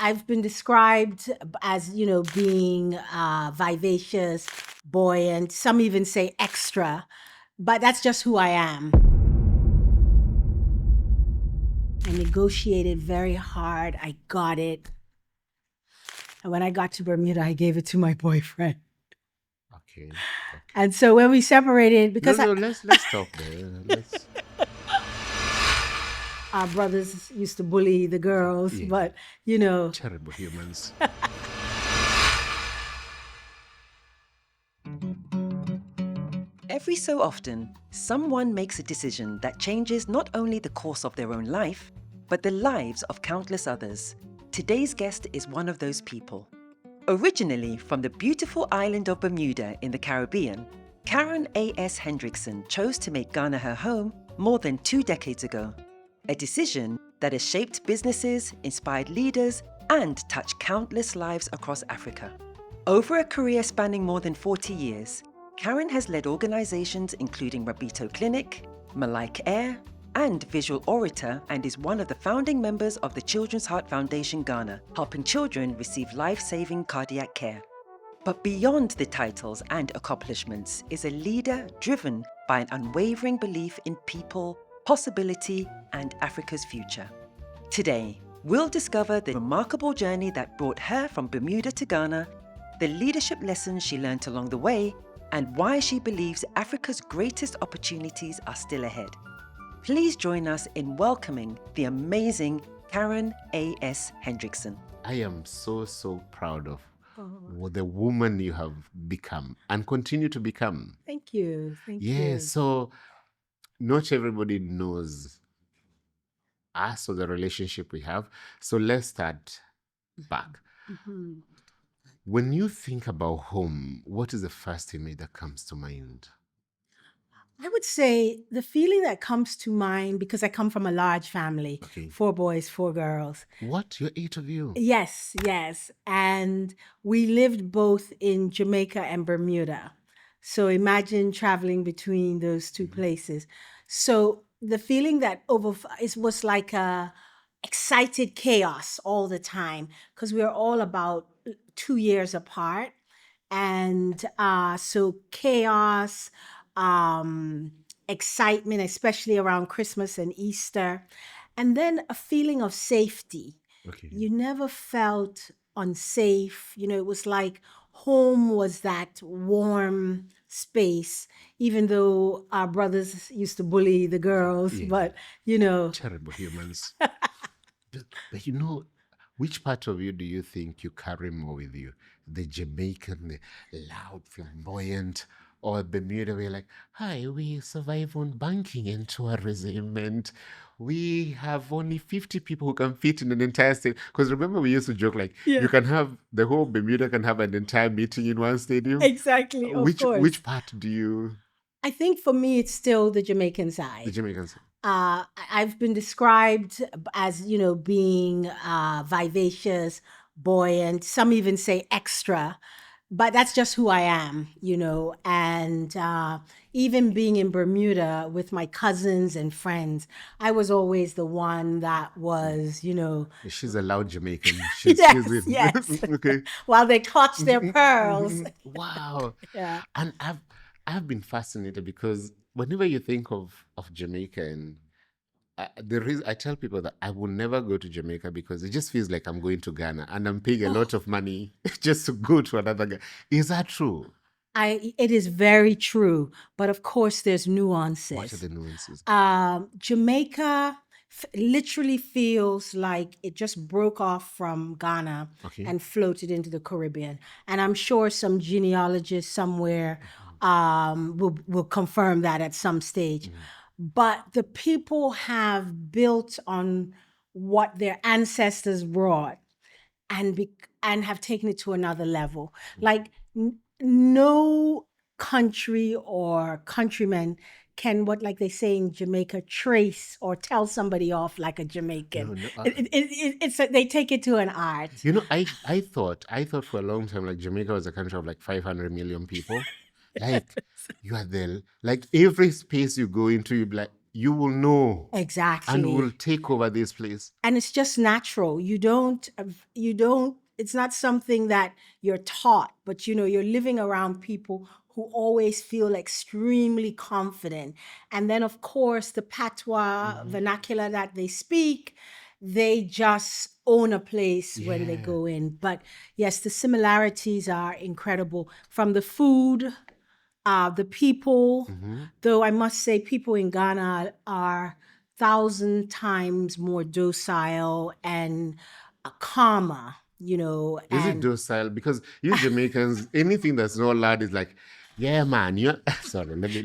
I've been described as, being vivacious, buoyant. Some even say extra, but that's just who I am. I negotiated very hard. I got it. And when I got to Bermuda, I gave it to my boyfriend. Okay. And so when we separated, because let's stop there. Our brothers used to bully the girls, Yeah. but Terrible humans. Every so often, someone makes a decision that changes not only the course of their own life, but the lives of countless others. Today's guest is one of those people. Originally from the beautiful island of Bermuda in the Caribbean, Karen A.S. Hendrickson chose to make Ghana her home more than 2 decades ago. A decision that has shaped businesses, inspired leaders, and touched countless lives across Africa. Over a career spanning more than 40 years, Karen has led organizations including Rabito Clinic, Malaik Air, and Visual Orator, and is one of the founding members of the Children's Heart Foundation Ghana, helping children receive life-saving cardiac care. But beyond the titles and accomplishments is a leader driven by an unwavering belief in people, possibility, and Africa's future. Today, we'll discover the remarkable journey that brought her from Bermuda to Ghana, the leadership lessons she learned along the way, and why she believes Africa's greatest opportunities are still ahead. Please join us in welcoming the amazing Karen A.S. Hendrickson. I am so proud of the woman you have become and continue to become. Thank you. Yeah, so not everybody knows us or the relationship we have. So let's start back. Mm-hmm. When you think about home, what is the first image that comes to mind? I would say the feeling that comes to mind, because I come from a large family, 4 boys, 4 girls. What? You're 8 of you? Yes. And we lived both in Jamaica and Bermuda. So imagine traveling between those 2 places. So the feeling that was like a excited chaos all the time, because we were all about 2 years apart. And so chaos, excitement, especially around Christmas and Easter, and then a feeling of safety. You never felt unsafe. It was like home was that warm space, even though our brothers used to bully the girls, but Terrible humans. But which part of you do you think you carry more with you? The Jamaican, the loud, flamboyant, or Bermuda, we're like, hi, we survive on banking and tourism, and we have only 50 people who can fit in an entire state. Because remember, we used to joke like, you can have, the whole Bermuda can have an entire meeting in one stadium. Exactly, of course. Which part do you? I think for me, it's still the Jamaican side. The Jamaican side. I've been described as, being vivacious, buoyant. Some even say extra, but that's just who I am, And even being in Bermuda with my cousins and friends, I was always the one that was, She's a loud Jamaican. Yes. Okay. While they clutch their pearls. Wow. Yeah. And I've been fascinated because whenever you think of Jamaica, and the reason I tell people that I will never go to Jamaica because it just feels like I'm going to Ghana and I'm paying a lot of money just to go to another Ghana. Is that true? It is very true, but of course there's nuances. What are the nuances? Jamaica literally feels like it just broke off from Ghana and floated into the Caribbean. And I'm sure some genealogist somewhere will confirm that at some stage. But the people have built on what their ancestors brought and have taken it to another level. Like no country or countryman can, like they say in Jamaica, trace or tell somebody off like a Jamaican. They take it to an art. I thought for a long time like Jamaica was a country of like 500 million people. Like you are there, like every space you go into, you be like, you will know Exactly. and will take over this place. And it's just natural. You don't, it's not something that you're taught, but you're living around people who always feel extremely confident. And then, of course, the patois vernacular that they speak, they just own a place when they go in. But yes, the similarities are incredible, from the food, the people, though I must say people in Ghana are 1,000 times more docile and calmer, Is it and docile? Because you Jamaicans, anything that's not loud is like, yeah, man. You sorry, let me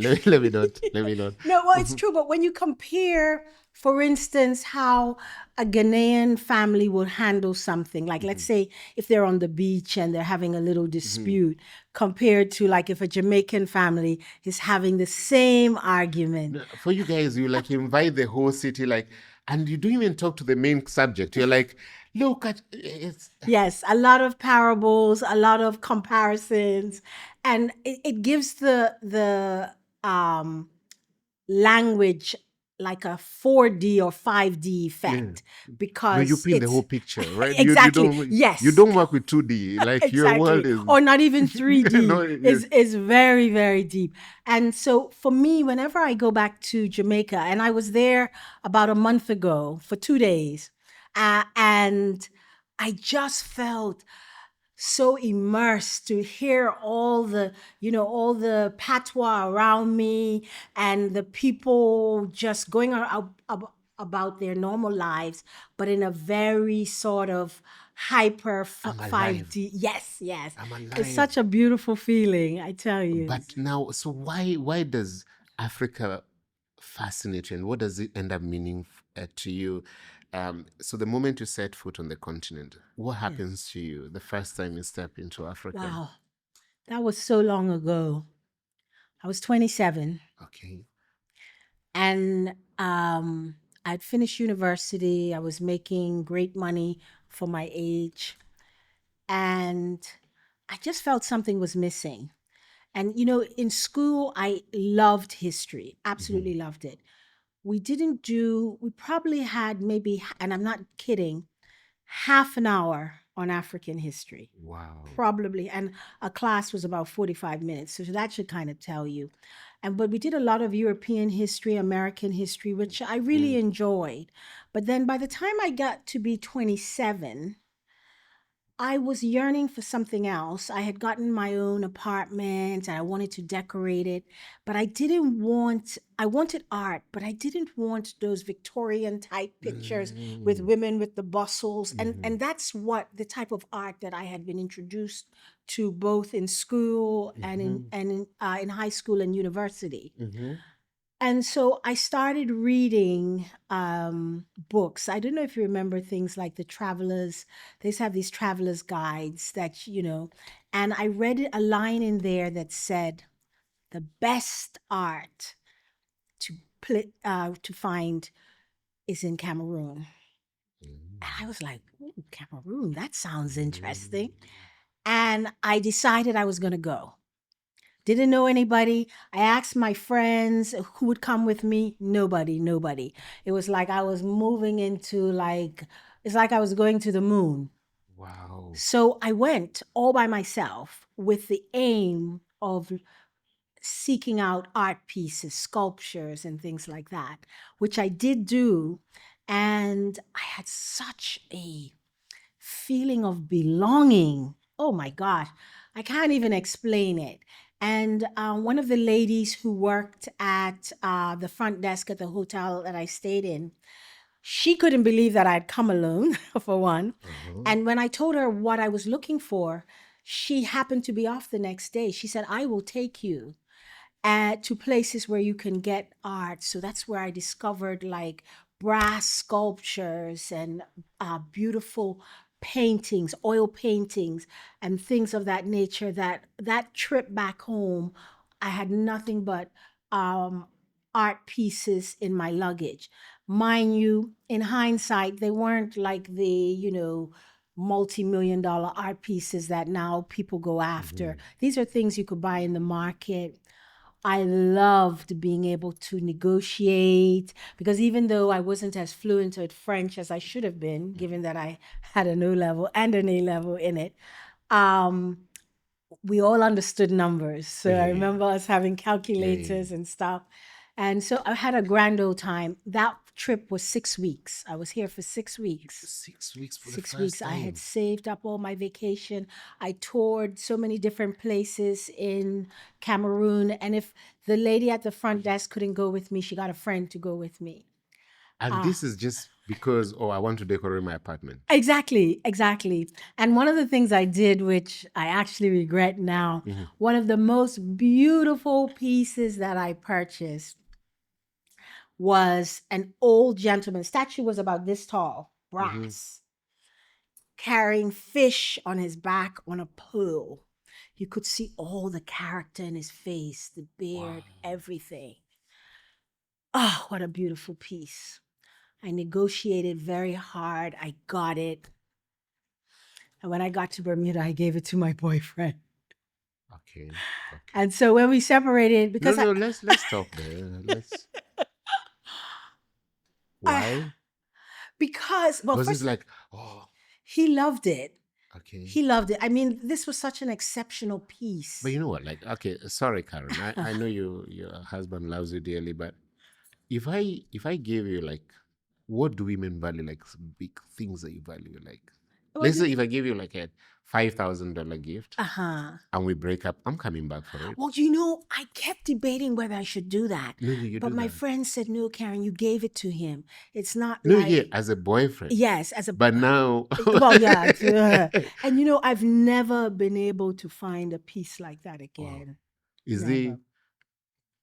not. no, well, it's true. But when you compare, for instance, how a Ghanaian family would handle something, like let's say if they're on the beach and they're having a little dispute, compared to like if a Jamaican family is having the same argument. For you guys, you like invite the whole city, like, and you don't even talk to the main subject. You're like, look at it's. Yes, a lot of parables, a lot of comparisons, and it gives the language like a 4D or 5D effect, because No, you paint the it's whole picture, right? exactly. You don't, Yes. You don't work with 2D. Like your world is, or not even 3D. No, is very, very deep. And so for me, whenever I go back to Jamaica, and I was there about a month ago for 2 days, and I just felt so immersed to hear all the patois around me, and the people just going about their normal lives, but in a very sort of hyper I'm alive. 5D. Yes. I'm alive. It's such a beautiful feeling, I tell you. But now, so why does Africa fascinate you, and what does it end up meaning to you? So the moment you set foot on the continent, what happens to you the first time you step into Africa? Wow, that was so long ago. I was 27. Okay. And I'd finished university. I was making great money for my age. And I just felt something was missing. And, in school, I loved history, absolutely loved it. We probably had maybe, and I'm not kidding, half an hour on African history. Wow. Probably. And a class was about 45 minutes. So that should kind of tell you. But we did a lot of European history, American history, which I really enjoyed. But then by the time I got to be 27, I was yearning for something else. I had gotten my own apartment and I wanted to decorate it, but I wanted art, but I didn't want those Victorian type pictures with women with the bustles. And that's the type of art that I had been introduced to both in school and in high school and university. And so I started reading books. I don't know if you remember things like the Travelers. They have these Travelers guides that, and I read a line in there that said, the best art to find is in Cameroon. And I was like, ooh, Cameroon, that sounds interesting. And I decided I was going to go. Didn't know anybody. I asked my friends who would come with me. Nobody. It was like I was moving into it's like I was going to the moon. Wow. So I went all by myself with the aim of seeking out art pieces, sculptures, and things like that, which I did do. And I had such a feeling of belonging. Oh my God, I can't even explain it. And one of the ladies who worked at the front desk at the hotel that I stayed in, she couldn't believe that I'd come alone, for one. And when I told her what I was looking for, she happened to be off the next day. She said, I will take you to places where you can get art. So that's where I discovered like brass sculptures and beautiful paintings, oil paintings, and things of that nature. That trip back home, I had nothing but art pieces in my luggage. Mind you, in hindsight, they weren't like the, multi-million-dollar art pieces that now people go after. These are things you could buy in the market. I loved being able to negotiate because even though I wasn't as fluent with French as I should have been, given that I had an O level and an A level in it, we all understood numbers. So I remember us having calculators and stuff. And so I had a grand old time. That trip was 6 weeks. I was here for 6 weeks. 6 weeks for the 6 first weeks. time. I had saved up all my vacation. I toured so many different places in Cameroon. And if the lady at the front desk couldn't go with me, she got a friend to go with me. And this is just because, I want to decorate my apartment. Exactly. And one of the things I did, which I actually regret now, one of the most beautiful pieces that I purchased was an old gentleman. Statue was about this tall, brass, carrying fish on his back on a pole. You could see all the character in his face, the beard, everything. Oh, what a beautiful piece. I negotiated very hard. I got it. And when I got to Bermuda, I gave it to my boyfriend. Okay. And so when we separated, because let's stop there. Why? Because Because it's like, he loved it. Okay. He loved it. I mean, this was such an exceptional piece. But you know what? Like, okay, sorry, Karen. I know your husband loves you dearly, but if I gave you, like, what do women value? Like, big things that you value, like. Let's say if I give you like a $5,000 gift and we break up, I'm coming back for it. Well, I kept debating whether I should do that. But my friend said, no, Karen, you gave it to him. It's not as a boyfriend. Yes, as a But now. Well, yeah. And I've never been able to find a piece like that again. Is the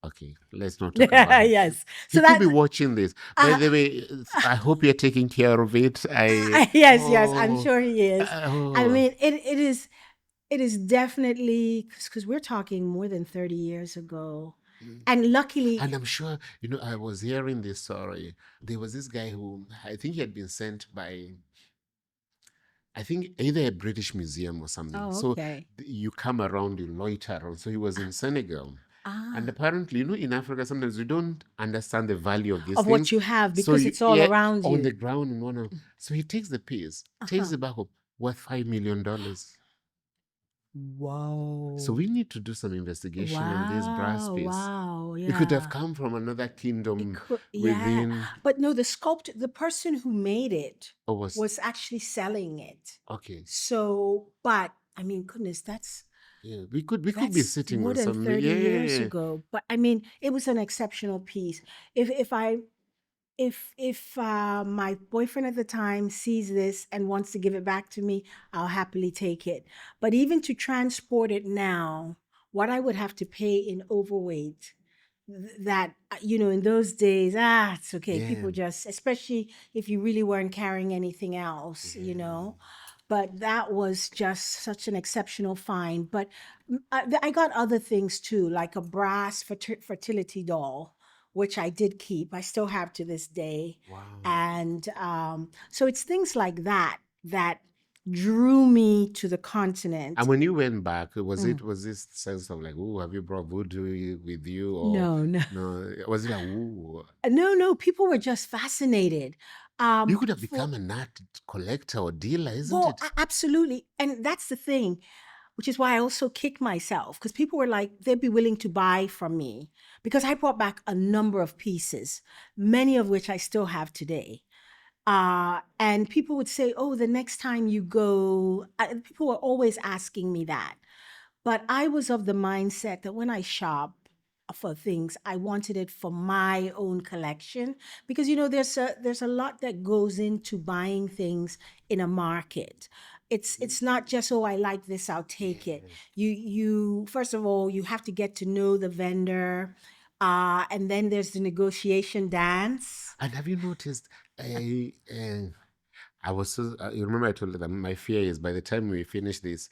Okay, let's not talk about it. Yes. So he could be watching this. By the way, I hope you're taking care of it. Yes, I'm sure he is. I mean, it is definitely, because we're talking more than 30 years ago. And luckily... And I'm sure, I was hearing this story. There was this guy who, I think he had been sent by... I think either a British museum or something. Okay. So you come around, you loiter around. So he was in Senegal. And apparently, in Africa, sometimes we don't understand the value of these things. What you have, because it's all around you. On the ground. So he takes the piece, takes it back home, worth $5 million. Wow. So we need to do some investigation on this brass piece. Wow, yeah. It could have come from another kingdom within. Yeah. But no, the person who made it was actually selling it. Okay. So, but, I mean, goodness, that's... Yeah, we could be sitting more with than some 30 years ago. But I mean, it was an exceptional piece. If my boyfriend at the time sees this and wants to give it back to me, I'll happily take it. But even to transport it now, what I would have to pay in overweight, that, in those days, it's okay. Yeah. People just, especially if you really weren't carrying anything else, But that was just such an exceptional find. But I got other things too, like a brass fertility doll, which I did keep. I still have to this day. Wow. And so it's things like that drew me to the continent. And when you went back, was this sense of like, oh, have you brought voodoo with you? Or No. Was it like, ooh? No. People were just fascinated. You could have become an art collector or dealer, isn't it? Absolutely. And that's the thing, which is why I also kicked myself, because people were like, they'd be willing to buy from me because I brought back a number of pieces, many of which I still have today. And people would say, oh, the next time you go, people were always asking me that. But I was of the mindset that when I shop for things, I wanted it for my own collection, because there's a lot that goes into buying things in a market. It's not just, oh, I like this, I'll take it. You first of all, you have to get to know the vendor, and then there's the negotiation dance. And have you noticed? I was so. You remember I told you that my fear is by the time we finish this,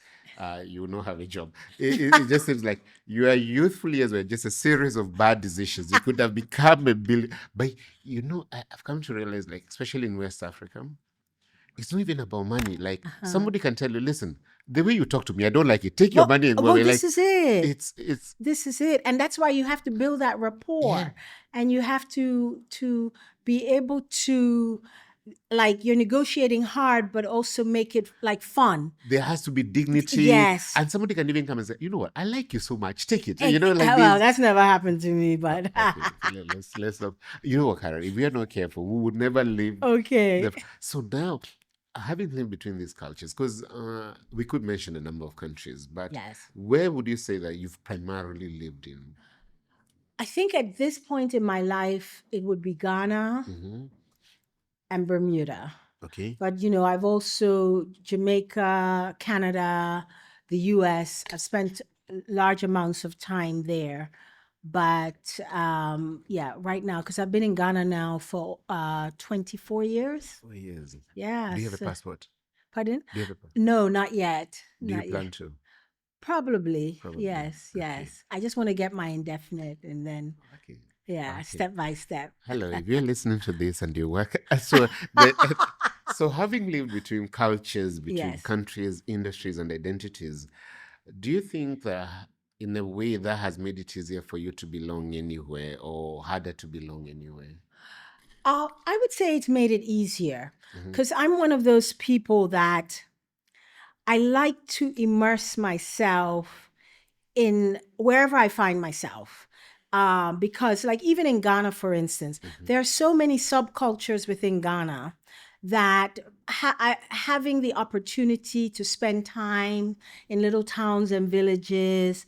you will not have a job. It just seems like your youthful years were just a series of bad decisions. You could have become a billion. But I've come to realize, like, especially in West Africa, it's not even about money. Like somebody can tell you, listen, the way you talk to me, I don't like it. Take your Well, money and go well, away. this Like is it. it's This is it. And that's why you have to build that rapport. Yeah. And you have to be able to, like, you're negotiating hard, but also make it like fun. there has to be dignity. Yes. And somebody can even come and say, you know what, I like you so much. Take it. Like this. that's never happened to me, but Okay, let's not. You know what, Karen? If we are not careful, we would never live. okay. So now, having lived between these cultures, because we could mention a number of countries, but Yes. where would you say that you've primarily lived in? I think at this point in my life, it would be Ghana and Bermuda. Okay. But, I've also Jamaica, Canada, the US. I've spent large amounts of time there. But right now, because I've been in Ghana now for 24 years. 4 years. Yeah. Do you have a passport? Pardon? Do you have a passport? No, not yet. Do you Not plan yet. to? Probably. Probably. Yes, Okay. yes. I just want to get my indefinite and then, Okay. yeah, Okay. step by step. Hello, if you're listening to this and you work, so having lived between cultures, between Yes. countries, industries, and identities, do you think that in a way that has made it easier for you to belong anywhere or harder to belong anywhere? I would say it's made it easier because I'm one of those people that I like to immerse myself in wherever I find myself. Because, like, even in Ghana, for instance, there are so many subcultures within Ghana that having the opportunity to spend time in little towns and villages,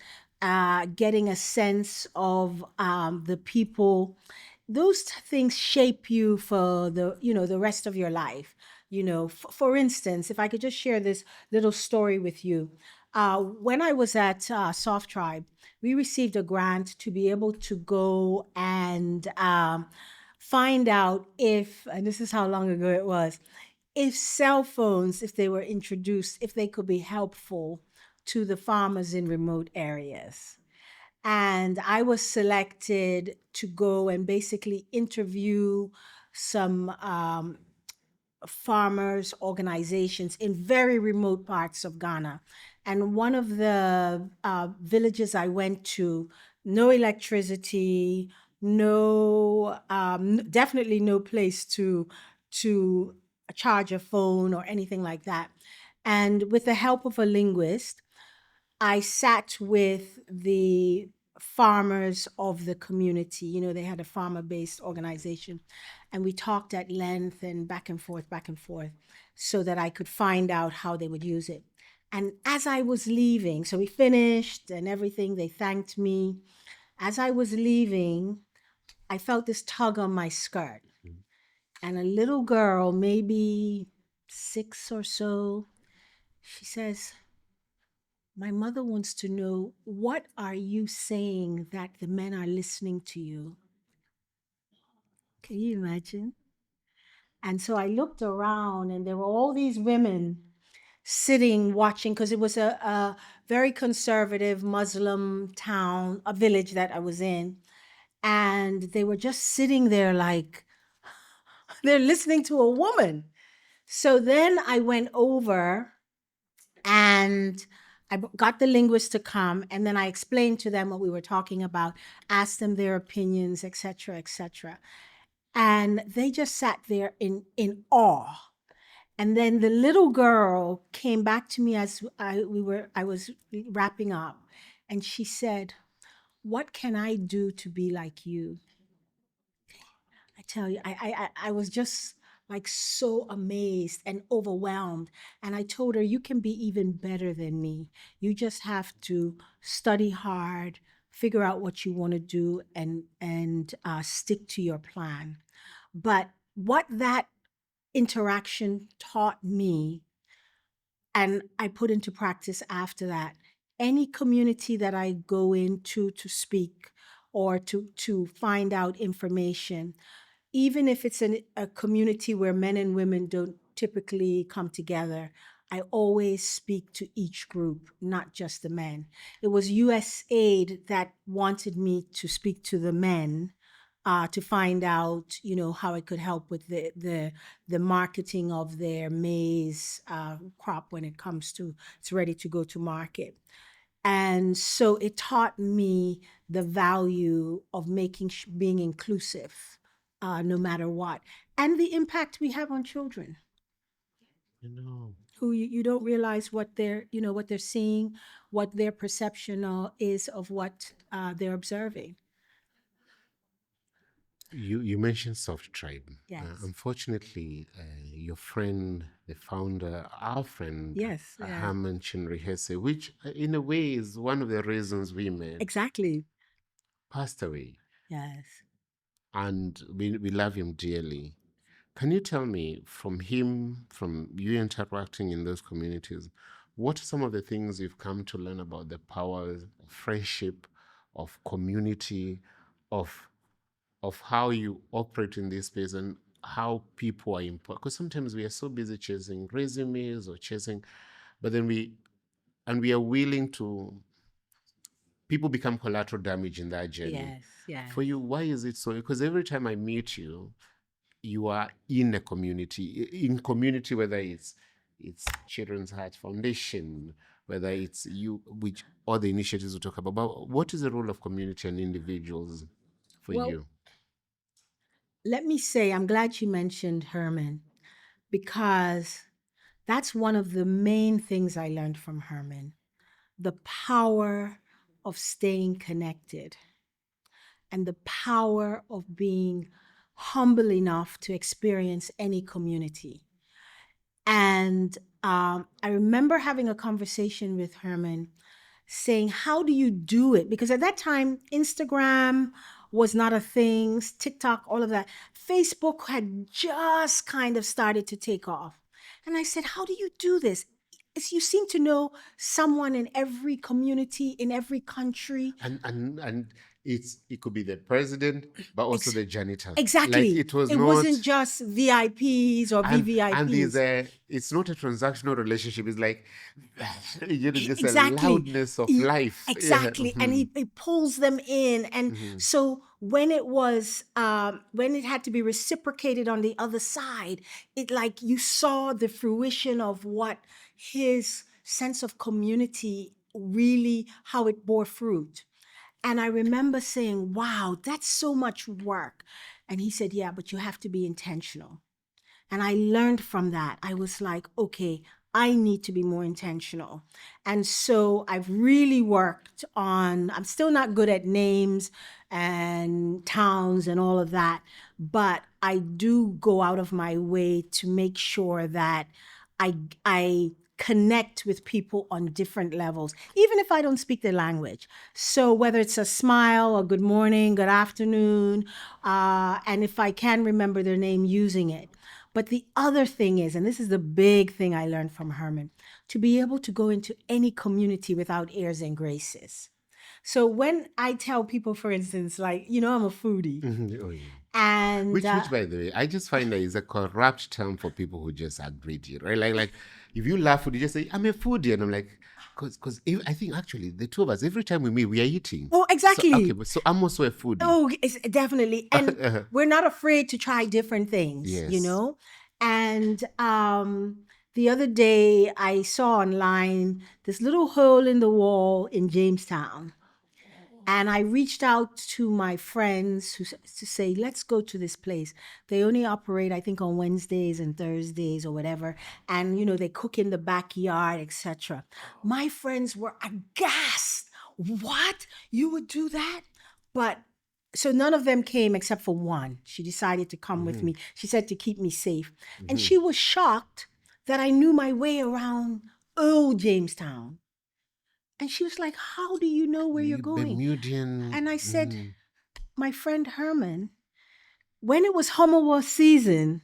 getting a sense of the people, those things shape you for the rest of your life. For instance, if I could just share this little story with you. When I was at Soft Tribe, we received a grant to be able to go and find out and this is how long ago it was, if cell phones, if they were introduced, if they could be helpful to the farmers in remote areas. And I was selected to go and basically interview some farmers organizations in very remote parts of Ghana. And one of the villages I went to, no electricity, no, definitely no place to charge a phone or anything like that. And with the help of a linguist, I sat with the farmers of the community. They had a farmer-based organization, and we talked at length and back and forth, so that I could find out how they would use it. And as I was leaving, so we finished and everything, they thanked me. As I was leaving, I felt this tug on my skirt. And a little girl, maybe 6 or so, she says, "My mother wants to know, what are you saying that the men are listening to you?" Can you imagine? And so I looked around, and there were all these women sitting, watching, because it was a very conservative Muslim town, a village that I was in. And they were just sitting there like they're listening to a woman. So then I went over and I got the linguist to come, and then I explained to them what we were talking about, asked them their opinions, etc., etc. And they just sat there in awe. And then the little girl came back to me as I was wrapping up, and she said, "What can I do to be like you?" I tell you, I was just like so amazed and overwhelmed. And I told her, "You can be even better than me. You just have to study hard, figure out what you want to do, and stick to your plan." But what that interaction taught me, and I put into practice after that, any community that I go into to speak or to find out information, even if it's a community where men and women don't typically come together, I always speak to each group, not just the men. It was USAID that wanted me to speak to the men to find out, how it could help with the marketing of their maize crop when it comes to it's ready to go to market. And so it taught me the value of being inclusive, no matter what, and the impact we have on children who you don't realize what they're seeing, what their perception is of what they're observing. You mentioned Soft Tribe. Yes. Unfortunately, your friend, the founder, our friend, Yes, yeah. Herman Chinery-Hesse, which in a way is one of the reasons we met, Exactly. passed away. Yes. And we love him dearly. Can you tell me, from you interacting in those communities, what are some of the things you've come to learn about the power of friendship, of community, of how you operate in this space, and how people are important? Because sometimes we are so busy chasing resumes or but then we are willing to, people become collateral damage in that journey. Yes, yes. For you, why is it so? Because every time I meet you, you are in a community, whether it's Children's Heart Foundation, whether it's you, which all the initiatives we talk about. But what is the role of community and individuals for you? Let me say, I'm glad you mentioned Herman, because that's one of the main things I learned from Herman, the power of staying connected and the power of being humble enough to experience any community. And I remember having a conversation with Herman saying, how do you do it? Because at that time, Instagram was not a thing, TikTok, all of that. Facebook had just kind of started to take off. And I said, how do you do this? You seem to know someone in every community, in every country. And it could be the president, but also the janitor. Exactly. Like it wasn't just VIPs or VVIPs. And it's not a transactional relationship. It's like, just exactly. a loudness of life. Exactly. Yeah. And he pulls them in. And so when it was, when it had to be reciprocated on the other side, it like you saw the fruition of what his sense of community really, how it bore fruit. And I remember saying, wow, that's so much work. And he said, yeah, but you have to be intentional. And I learned from that. I was like, okay, I need to be more intentional. And so I've really worked on, I'm still not good at names and towns and all of that, but I do go out of my way to make sure that I connect with people on different levels, even if I don't speak their language. So whether it's a smile, a good morning, good afternoon, and if I can remember their name, using it. But the other thing is, and this is the big thing I learned from Herman, to be able to go into any community without airs and graces. So when I tell people, for instance, like, I'm a foodie. Oh, yeah. And which, by the way, I just find that is a corrupt term for people who just are greedy, right? Like if you love food, you just say, I'm a foodie. And I'm like, because I think actually the two of us, every time we meet, we are eating. Oh, exactly. So I'm also a foodie. Oh, definitely. And we're not afraid to try different things, Yes. And the other day I saw online this little hole in the wall in Jamestown. And I reached out to my friends to say, let's go to this place. They only operate, I think, on Wednesdays and Thursdays or whatever. And, they cook in the backyard, etc. My friends were aghast. What? You would do that? But so none of them came except for one. She decided to come with me. She said to keep me safe. And she was shocked that I knew my way around old Jamestown. And she was like, how do you know where you're going? Bermudian. And I said, my friend Herman, when it was Hummelworth season,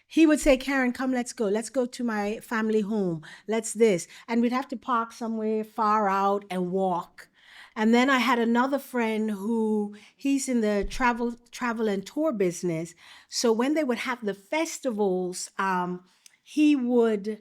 he would say, Karen, come, let's go. Let's go to my family home. Let's this. And we'd have to park somewhere far out and walk. And then I had another friend who, he's in the travel and tour business. So when they would have the festivals, he would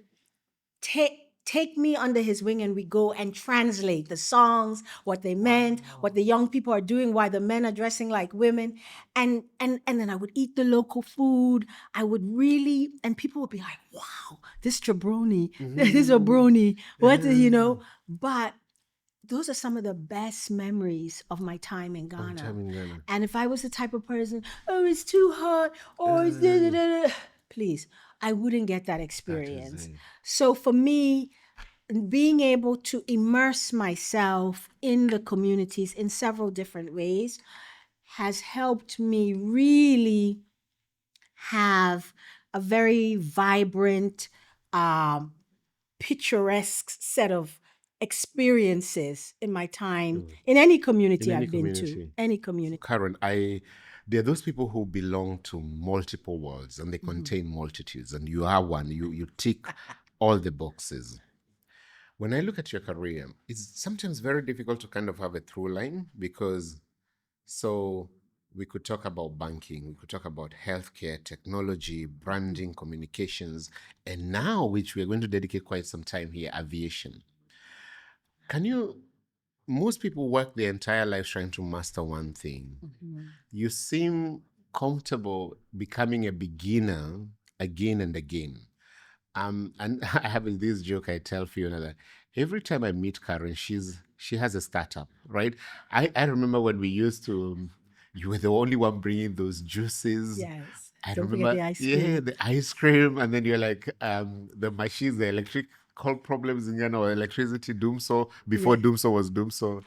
take take me under his wing and we go and translate the songs, what they meant, what the young people are doing, why the men are dressing like women. And then I would eat the local food. I would really, and people would be like, wow, this jabroni, this a brony, what, but those are some of the best memories of my time in Ghana. And if I was the type of person, oh, it's too hot, or it's please, I wouldn't get that experience. So for me, being able to immerse myself in the communities in several different ways has helped me really have a very vibrant, picturesque set of experiences in my time in any community I've been to. Any community. Karen, there are those people who belong to multiple worlds and they contain multitudes, and you are one. You tick all the boxes. When I look at your career, it's sometimes very difficult to kind of have a through line, because we could talk about banking, we could talk about healthcare, technology, branding, communications, and now, which we're going to dedicate quite some time here, aviation. Most people work their entire life trying to master one thing. You seem comfortable becoming a beginner again and again. And I have this joke I tell Fiona that every time I meet Karen, she has a startup, right? I remember when we used to, you were the only one bringing those juices. Yes. I Don't remember, forget the ice cream. yeah, the ice cream, and then you're like, the machines, the electrical problems in Ghana, or electricity, Doomso, before Doomso was Doomso.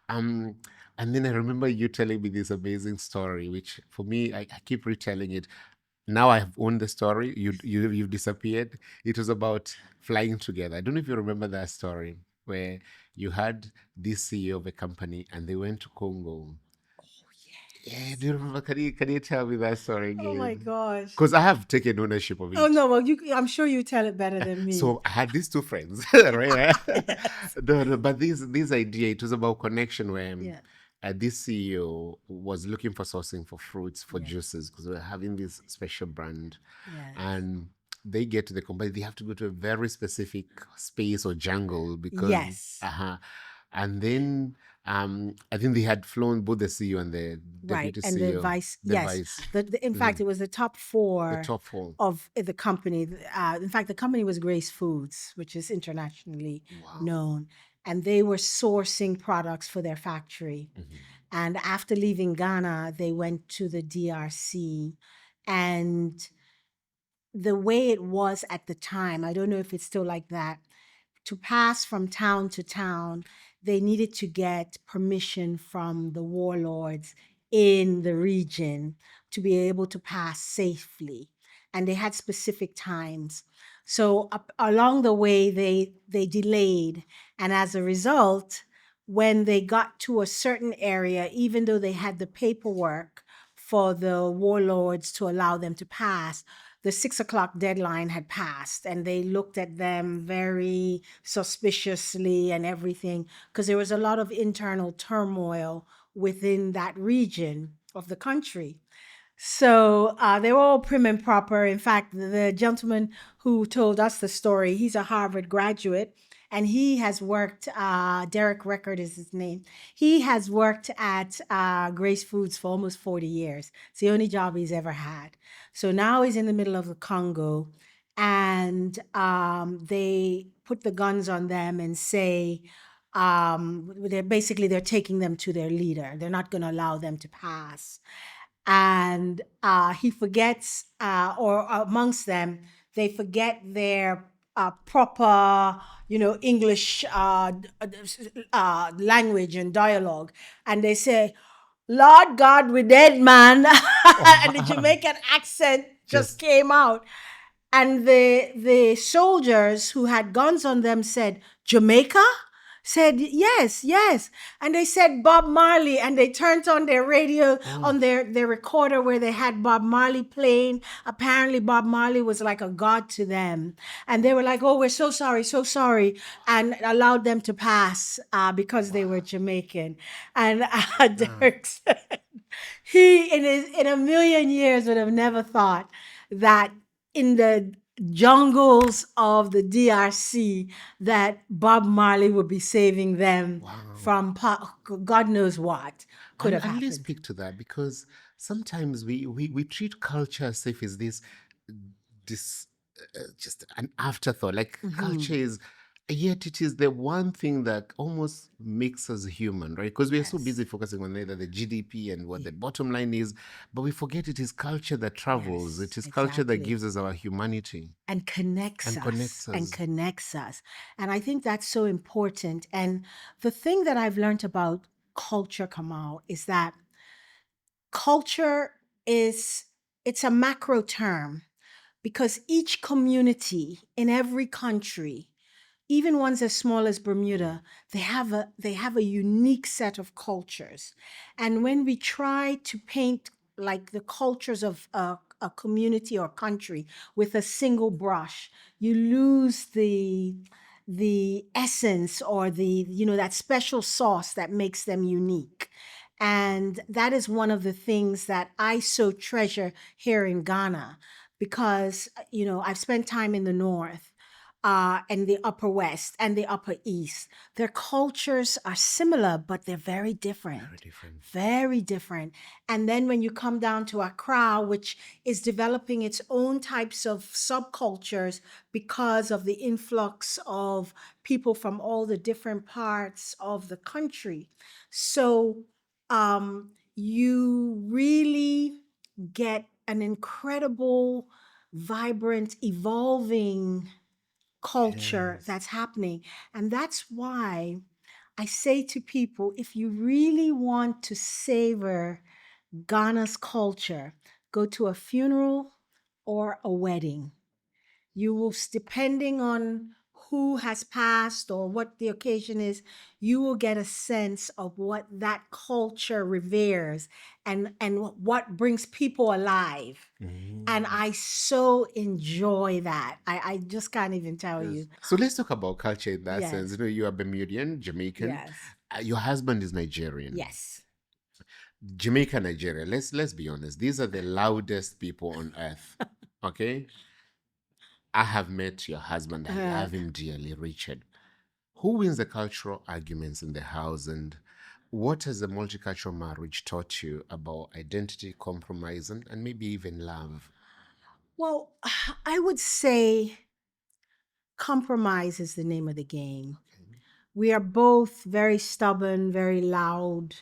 And then I remember you telling me this amazing story, which for me, I keep retelling it. Now I have owned the story. You've disappeared. It was about flying together. I don't know if you remember that story, where you had this CEO of a company and they went to Congo. Yeah, do you remember? Can you tell me that story again? Oh my gosh. Because I have taken ownership of it. Oh no, well, I'm sure you tell it better than me. So I had these two friends, right? No, but this idea, it was about connection, where this CEO was looking for sourcing for fruits, for juices, because we were having this special brand. And they get to the company, they have to go to a very specific space or jungle, because and then I think they had flown both the CEO and the deputy and CEO. the vice. In fact, it was the top four. Of the company. In fact, the company was Grace Foods, which is internationally known, and they were sourcing products for their factory. And after leaving Ghana, they went to the DRC, and the way it was at the time, I don't know if it's still like that, to pass from town to town, they needed to get permission from the warlords in the region to be able to pass safely. And they had specific times. So along the way, they delayed. And as a result, when they got to a certain area, even though they had the paperwork for the warlords to allow them to pass, the 6 o'clock deadline had passed, and they looked at them very suspiciously and everything, because there was a lot of internal turmoil within that region of the country. So they were all prim and proper. In fact, the gentleman who told us the story, he's a Harvard graduate, and he has worked, Derek Record is his name. He has worked at Grace Foods for almost 40 years. It's the only job he's ever had. So now he's in the middle of the Congo, and they put the guns on them and say, they're taking them to their leader. They're not going to allow them to pass. And he forgets, or amongst them, they forget their proper, English language and dialogue. And they say, Lord God, we're dead, man. And the Jamaican accent just came out. And the soldiers who had guns on them said, Jamaica? Said, yes. And they said Bob Marley, and they turned on their radio, on their recorder where they had Bob Marley playing. Apparently Bob Marley was like a god to them. And they were like, oh, we're so sorry, and allowed them to pass because they were Jamaican. And Derek said, he in a million years would have never thought that in the jungles of the DRC that Bob Marley would be saving them from God knows what could have And let's happened. speak to that, because sometimes we treat culture as if it's this just an afterthought. Like culture is, yet it is the one thing that almost makes us human, right? Because we are so busy focusing on either the GDP and what the bottom line is, but we forget it is culture that travels. Yes, It is culture that exactly. gives us our humanity. And connects And us connects and us. connects us. And I think that's so important. And the thing that I've learned about culture, Kamal, is that culture it's a macro term, because each community in every country, even ones as small as Bermuda, they have a unique set of cultures. And when we try to paint like the cultures of a community or country with a single brush, you lose the essence, or the, you know, that special sauce that makes them unique. And that is one of the things that I so treasure here in Ghana, because, you know, I've spent time in the north, and the upper west and the upper east. Their cultures are similar, but they're very different. Very different. Very different. And then when you come down to Accra, which is developing its own types of subcultures because of the influx of people from all the different parts of the country. So you really get an incredible, vibrant, evolving culture that's happening. And that's why I say to people, if you really want to savor Ghana's culture, go to a funeral or a wedding. You will, depending on who has passed or what the occasion is, you will get a sense of what that culture reveres, and what brings people alive. And I so enjoy that. I just can't even tell you. So let's talk about culture in that Yes. sense. You know, you are Bermudian, Jamaican. Yes. Your husband is Nigerian. Yes. Jamaica, Nigeria. Let's be honest. These are the loudest people on earth. Okay? I have met your husband. I love him dearly, Richard. Who wins the cultural arguments in the house, and what has the multicultural marriage taught you about identity, compromise, and maybe even love? Well, I would say compromise is the name of the game. We are both very stubborn, very loud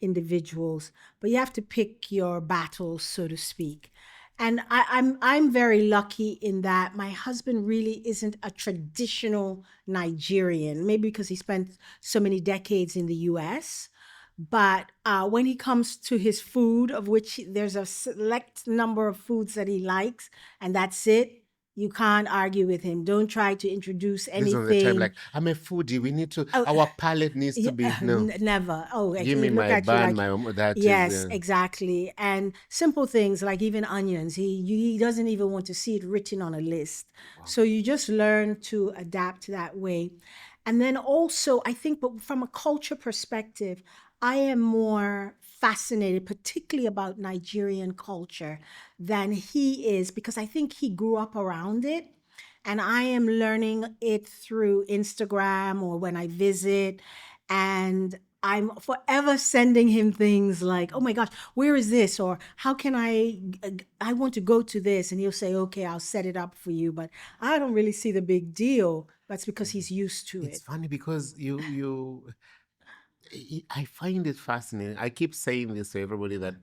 individuals, but you have to pick your battles, so to speak. And I'm very lucky in that my husband really isn't a traditional Nigerian, maybe because he spent so many decades in the US. But when he comes to his food, of which there's a select number of foods that he likes, and that's it, you can't argue with him. Don't try to introduce This is the time, anything. like, I'm a foodie. We need to, our palate needs to be, no. Never. Oh, Give me look my at you bun, like, that yes, is. exactly. And simple things like even onions, he doesn't even want to see it written on a list. So you just learn to adapt that way. And then also, I think, but from a culture perspective, I am more fascinated, particularly about Nigerian culture, than he is, because I think he grew up around it. And I am learning it through Instagram or when I visit. And I'm forever sending him things like, oh my gosh, where is this? Or how can I want to go to this. And he'll say, okay, I'll set it up for you. But I don't really see the big deal. That's because he's used to It's it. funny because I find it fascinating. I keep saying this to everybody, that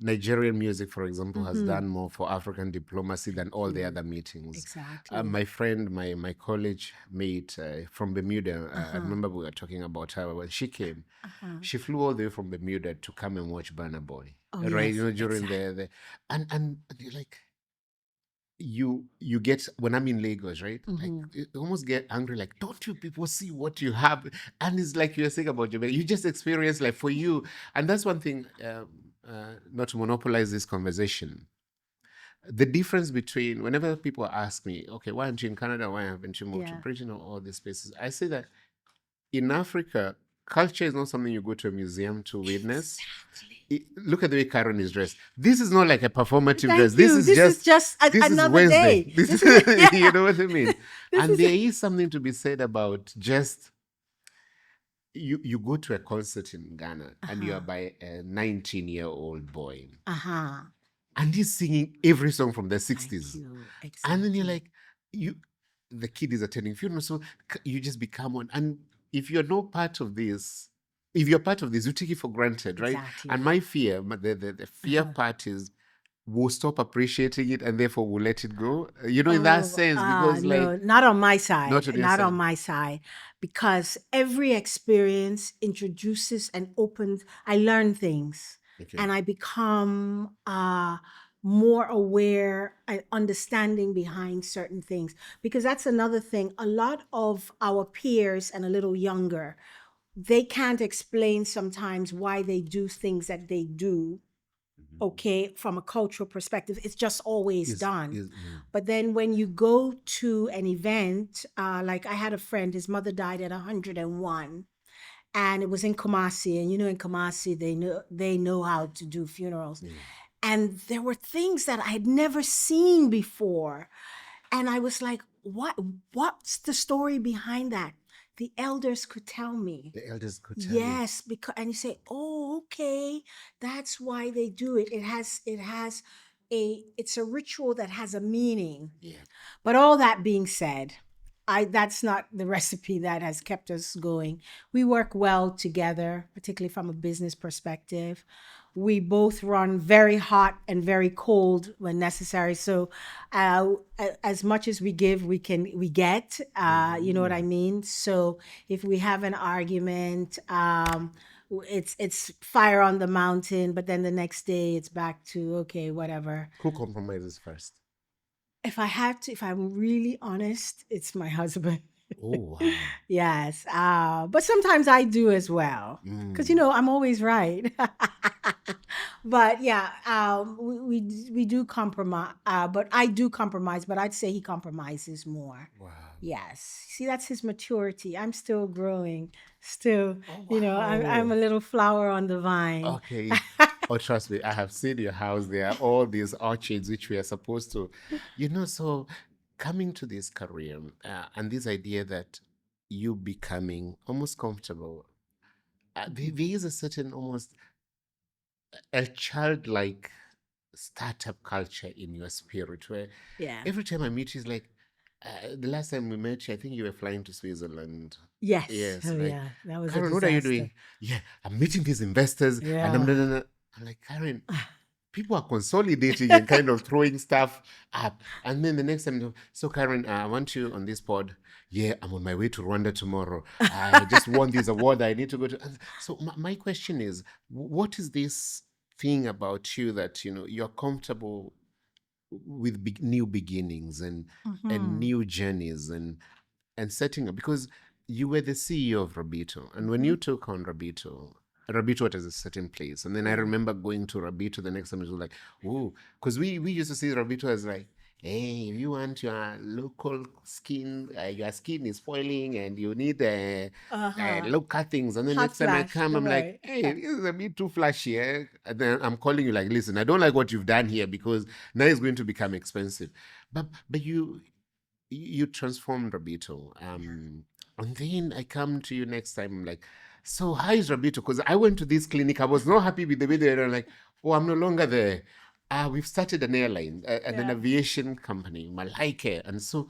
Nigerian music, for example, has done more for African diplomacy than all the other meetings. Exactly. My friend, my college mate from Bermuda, I remember we were talking about her when she came. She flew all the way from Bermuda to come and watch Burna Boy, right? yes, You know, during the and you're like, you get, when I'm in Lagos, right? Like, you almost get angry, like, don't you people see what you have? And it's like you're saying about Jamaica, you just experience, like, for you. And that's one thing, not to monopolize this conversation. The difference between, whenever people ask me, okay, why aren't you in Canada? Why haven't you moved to Yeah. Britain or all these places? I say that in Africa, culture is not something you go to a museum to witness. Look at the way Karen is dressed. This is not like a performative dress. Thank you. This is just this is another Wednesday. day. This is Yeah. you know what I mean. And is there is something to be said about just you go to a concert in Ghana and you are by a 19-year-old boy, and he's singing every song from the 60s, and then you're like, the kid is attending funeral, so you just become one. And if you're not part of this, if you're part of this, you take it for granted, right? Exactly. And my fear, the fear part is we'll stop appreciating it and therefore we'll let it go. In that sense, because no, not on my side. Not on your side. On my side. Because every experience introduces and opens, I learn things. Okay. And I become more aware and understanding behind certain things. Because that's another thing. A lot of our peers and a little younger, they can't explain sometimes why they do things that they do. Okay, from a cultural perspective, it's just always done. But then when you go to an event, like I had a friend, his mother died at 101, and it was in Kumasi, and in Kumasi they know how to do funerals. And there were things that I had never seen before, and I was like, what's the story behind that? The elders could tell me. The elders could tell you. Yes, and you say, oh, okay, that's why they do it. It's a ritual that has a meaning. Yeah. But all that being said, that's not the recipe that has kept us going. We work well together, particularly from a business perspective. We both run very hot and very cold when necessary. So as much as we give, we get, you know what I mean? So if we have an argument, it's fire on the mountain, but then the next day it's back to, okay, whatever. Who compromises first? If I'm really honest, it's my husband. Oh, wow. Yes. But sometimes I do as well. Because, I'm always right. But yeah, we do compromise. But I do compromise, but I'd say he compromises more. Wow. Yes. See, that's his maturity. I'm still growing. Still, wow. I'm a little flower on the vine. Okay. Oh, trust me, I have seen your house. There are all these orchards which we are supposed to, so coming to this career and this idea that you becoming almost comfortable, there is a certain almost a childlike startup culture in your spirit where every time I meet you, it's like, the last time we met you, I think you were flying to Switzerland. Yes. Yes. Oh, yeah. That was Karen, a what are you disaster. doing? Yeah, I'm meeting these investors. Yeah. And I'm like, Karen, people are consolidating and kind of throwing stuff up. And then the next time, so Karen, I want you on this pod. Yeah, I'm on my way to Rwanda tomorrow. I just won this award. I need to go to. So my question is, what is this thing about you that, you're comfortable with new beginnings and new journeys and setting up? Because you were the CEO of Rabito. And when you took on Rabito was a certain place. And then I remember going to Rabito the next time. It was like, oh, because we used to see Rabito as like, hey, if you want your local skin, your skin is spoiling and you need local things. And then Hot next time I flash, come, I'm like, hey, this is a bit too flashy. And then I'm calling you like, listen, I don't like what you've done here because now it's going to become expensive. But you transformed Rabito. And then I come to you next time, I'm like, so how is Rabito? Because I went to this clinic, I was not happy with the way they were like, oh, I'm no longer there. We've started an airline and an aviation company, Malaik Air. And so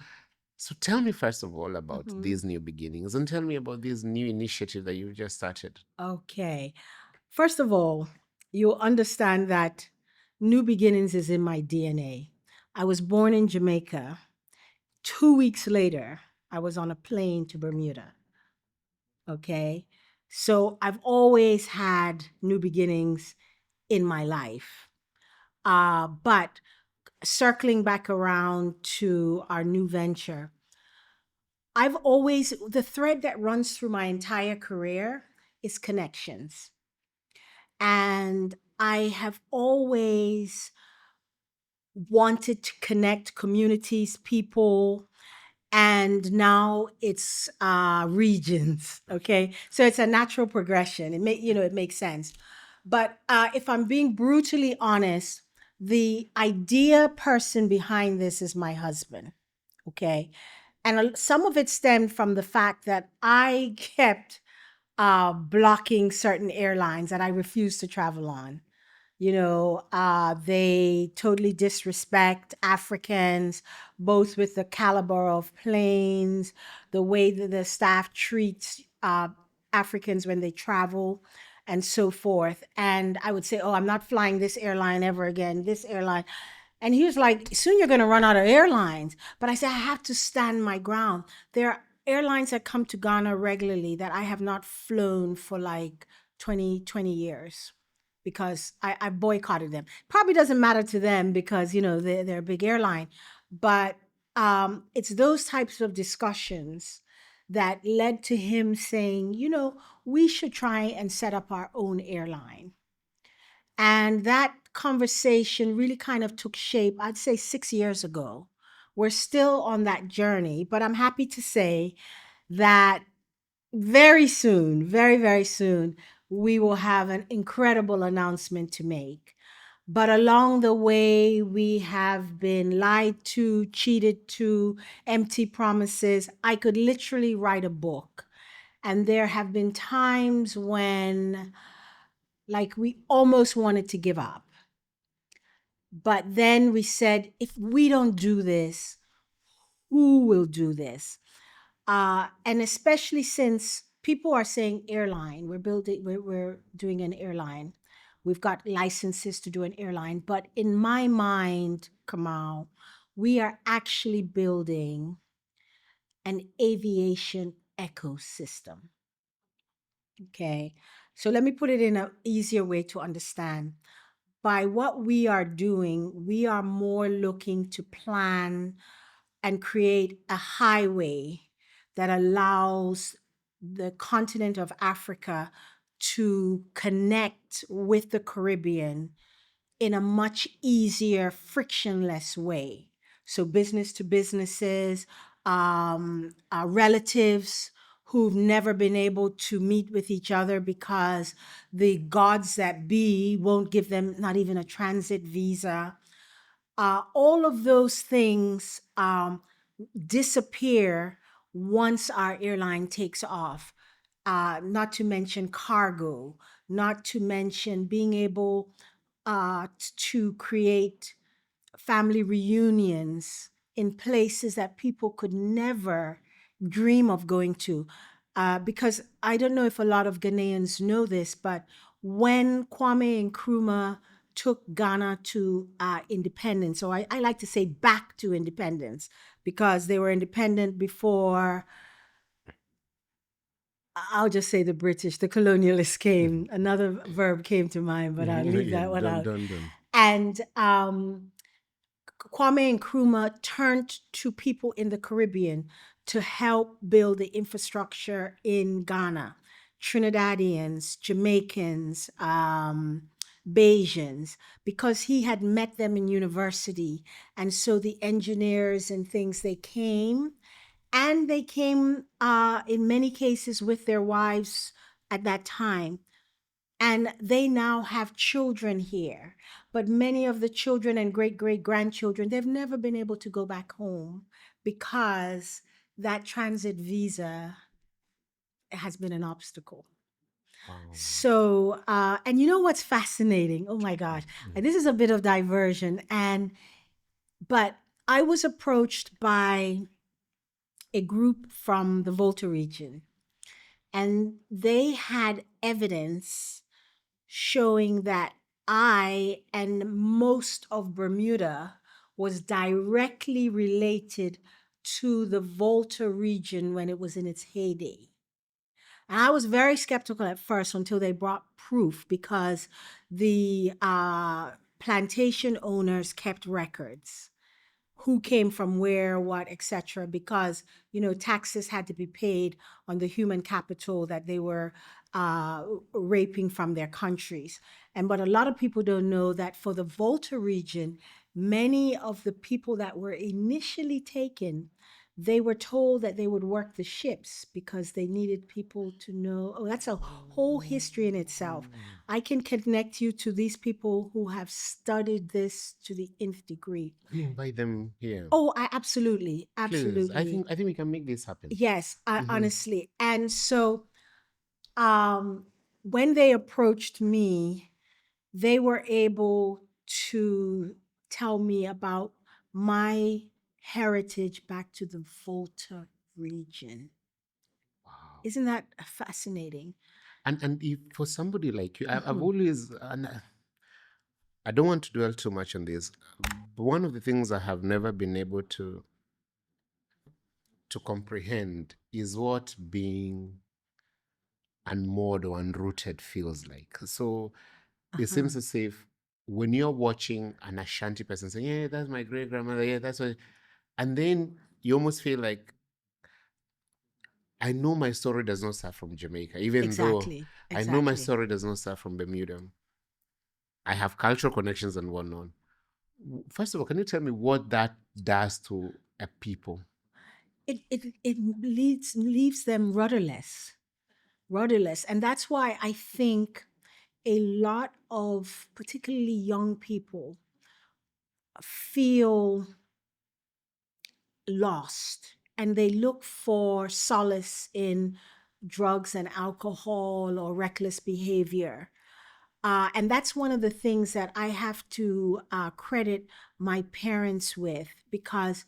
tell me first of all about these new beginnings and tell me about this new initiative that you just started. Okay. First of all, you'll understand that new beginnings is in my DNA. I was born in Jamaica. 2 weeks later, I was on a plane to Bermuda. Okay. So I've always had new beginnings in my life. But circling back around to our new venture, the thread that runs through my entire career is connections. And I have always wanted to connect communities, people, and now it's regions. Okay, so it's a natural progression. It makes sense. But if I'm being brutally honest, the idea person behind this is my husband. Okay, and some of it stemmed from the fact that I kept blocking certain airlines that I refused to travel on. They totally disrespect Africans, both with the caliber of planes, the way that the staff treats Africans when they travel, and so forth. And I would say, oh, I'm not flying this airline ever again, this airline. And he was like, soon you're going to run out of airlines. But I said, I have to stand my ground. There are airlines that come to Ghana regularly that I have not flown for like 20 years because I boycotted them. Probably doesn't matter to them because, they're a big airline. But it's those types of discussions that led to him saying, we should try and set up our own airline. And that conversation really kind of took shape, I'd say 6 years ago. We're still on that journey, but I'm happy to say that very soon, very, very soon, we will have an incredible announcement to make. But along the way, we have been lied to, cheated to, empty promises. I could literally write a book. And there have been times when, like, we almost wanted to give up. But then we said, if we don't do this, who will do this? And especially since people are saying airline, we're doing an airline. We've got licenses to do an airline. But in my mind, Kamal, we are actually building an aviation ecosystem. Okay. So let me put it in an easier way to understand. By what we are doing, we are more looking to plan and create a highway that allows the continent of Africa to connect with the Caribbean in a much easier, frictionless way. So business to businesses, relatives who've never been able to meet with each other because the gods that be won't give them not even a transit visa. All of those things disappear once our airline takes off. Not to mention cargo, not to mention being able to create family reunions in places that people could never dream of going to. Because I don't know if a lot of Ghanaians know this, but when Kwame Nkrumah took Ghana to independence, or I like to say back to independence, because they were independent before, I'll just say the British, the colonialists came. Another verb came to mind, but I'll leave that one out. Done. And Kwame Nkrumah turned to people in the Caribbean to help build the infrastructure in Ghana. Trinidadians, Jamaicans, Bajans, because he had met them in university. And so the engineers and things, they came, and they came in many cases with their wives at that time. And they now have children here. But many of the children and great-great-grandchildren, they've never been able to go back home because that transit visa has been an obstacle. So, and you know what's fascinating? Oh my gosh, and this is a bit of diversion. But I was approached by a group from the Volta region, and they had evidence showing that I and most of Bermuda was directly related to the Volta region when it was in its heyday. And I was very skeptical at first until they brought proof, because the plantation owners kept records. Who came from where, what, etc., because taxes had to be paid on the human capital that they were raping from their countries. But a lot of people don't know that for the Volta region, many of the people that were initially taken, they were told that they would work the ships because they needed people to know. Oh, that's a whole history in itself. I can connect you to these people who have studied this to the nth degree. We invite them here. Oh, absolutely, Please. absolutely. I think we can make this happen. Yes, honestly. And so when they approached me, they were able to tell me about my heritage back to the Volta region. Wow. Isn't that fascinating? And if for somebody like you, I've always, and I don't want to dwell too much on this, but one of the things I have never been able to comprehend is what being unmoored or unrooted feels like. So it seems as if when you're watching an Ashanti person saying, yeah, that's my great grandmother, yeah, that's what, and then you almost feel like, I know my story does not start from Jamaica, even though I know my story does not start from Bermuda. I have cultural connections and whatnot. First of all, can you tell me what that does to a people? It leaves them rudderless. And that's why I think a lot of particularly young people feel lost, and they look for solace in drugs and alcohol or reckless behavior. And that's one of the things that I have to credit my parents with, because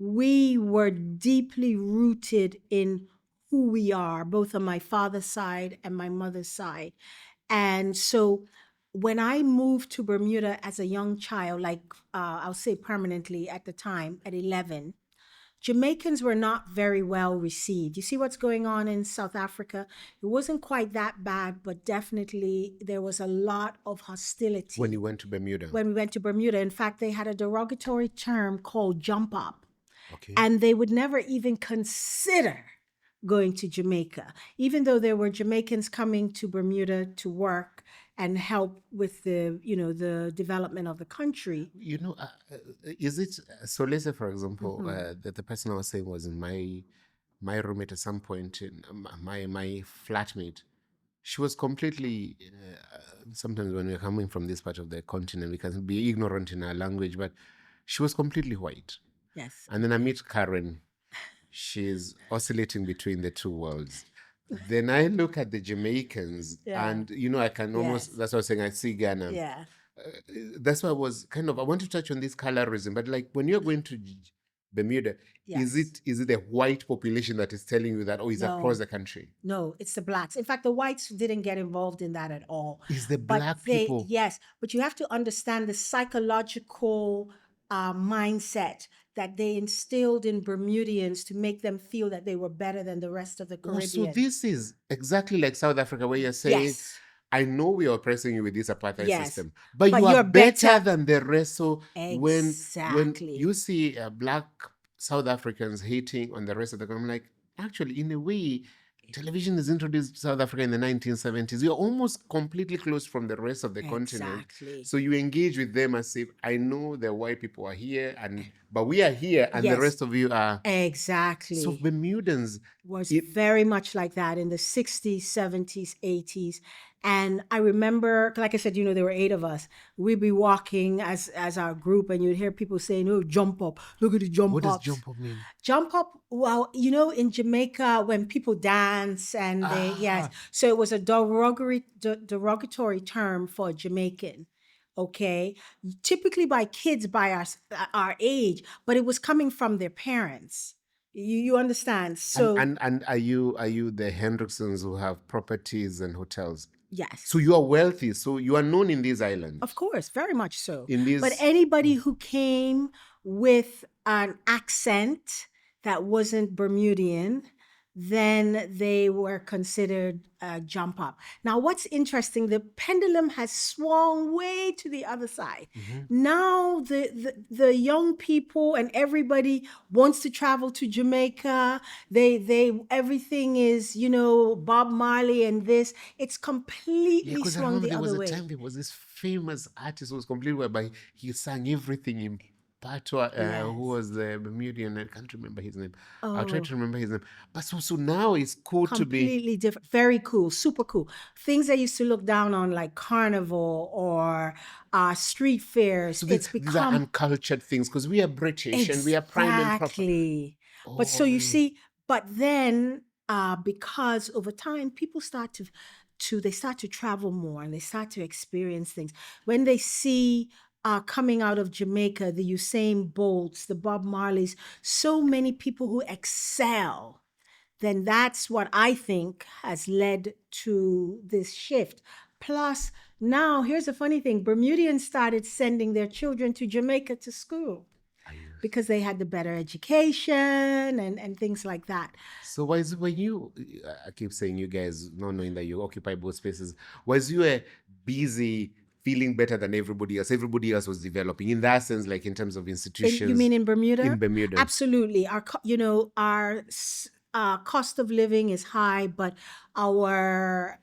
we were deeply rooted in who we are, both on my father's side and my mother's side. And so when I moved to Bermuda as a young child, like I'll say permanently at the time, at 11, Jamaicans were not very well received. You see what's going on in South Africa? It wasn't quite that bad, but definitely there was a lot of hostility. When you went to Bermuda? When we went to Bermuda. In fact, they had a derogatory term called jump up. Okay. And they would never even consider going to Jamaica, even though there were Jamaicans coming to Bermuda to work and help with the development of the country. Is it so? Let's say, for example, the person I was saying was in my roommate at some point, in my flatmate. She was completely. Sometimes when we're coming from this part of the continent, we can be ignorant in our language, but she was completely white. Yes. And then I meet Karen. She's oscillating between the two worlds. Then I look at the Jamaicans, and I can almost, that's what I was saying, I see Ghana. Yeah. That's why I was I want to touch on this colorism, but like when you're going to Bermuda, is it the white population that is telling you that, is across the country? No, it's the blacks. In fact, the whites didn't get involved in that at all. It's the black people. Yes, but you have to understand the psychological mindset that they instilled in Bermudians to make them feel that they were better than the rest of the Caribbean. So this is exactly like South Africa, where you're saying, I know we are oppressing you with this apartheid system, but you are better than the rest. So when you see black South Africans hating on the rest of the country, I'm like, actually, in a way, television is introduced to South Africa in the 1970s. You're almost completely closed from the rest of the continent. So you engage with them as if, I know the white people are here, but we are here, and the rest of you are. Exactly. So Bermudans was very much like that in the 60s, 70s, 80s. And I remember, like I said, there were 8 of us. We'd be walking as our group, and you'd hear people saying, "Oh, jump up! Look at the jump up." What does jump up mean? Jump up. Well, in Jamaica, when people dance and so it was a derogatory term for Jamaican. Okay, typically by kids by our age, but it was coming from their parents. You understand? So and are you the Hendricksons who have properties and hotels? Yes. So you are wealthy. So you are known in these islands. Of course, very much so. But anybody who came with an accent that wasn't Bermudian, then they were considered jump up. Now, what's interesting, the pendulum has swung way to the other side. Now, the young people and everybody wants to travel to Jamaica. Everything is, Bob Marley and this. It's completely swung the other way. There was a time there was this famous artist who was completely whereby he sang everything in Patwa, who Yes. was the Bermudian, I can't remember his name. I'll try Oh, to remember his name. But so now it's cool to be. completely different. Very cool, super cool. Things I used to look down on, like carnival or street fairs, So it's these are become uncultured things because we are British and we are prime and proper. exactly. But so Oh, you see, but then because over time people start to they start to travel more and they start to experience things. When they see coming out of Jamaica, the Usain Bolts, the Bob Marleys, so many people who excel, then that's what I think has led to this shift. Plus, now here's the funny thing: Bermudians started sending their children to Jamaica to school because they had the better education and things like that. so was when you, I keep saying you guys, not knowing that you occupy both spaces, was you a busy feeling better than everybody else? Everybody else was developing in that sense, like in terms of institutions. You mean in Bermuda? In Bermuda. Absolutely. Our cost of living is high, but our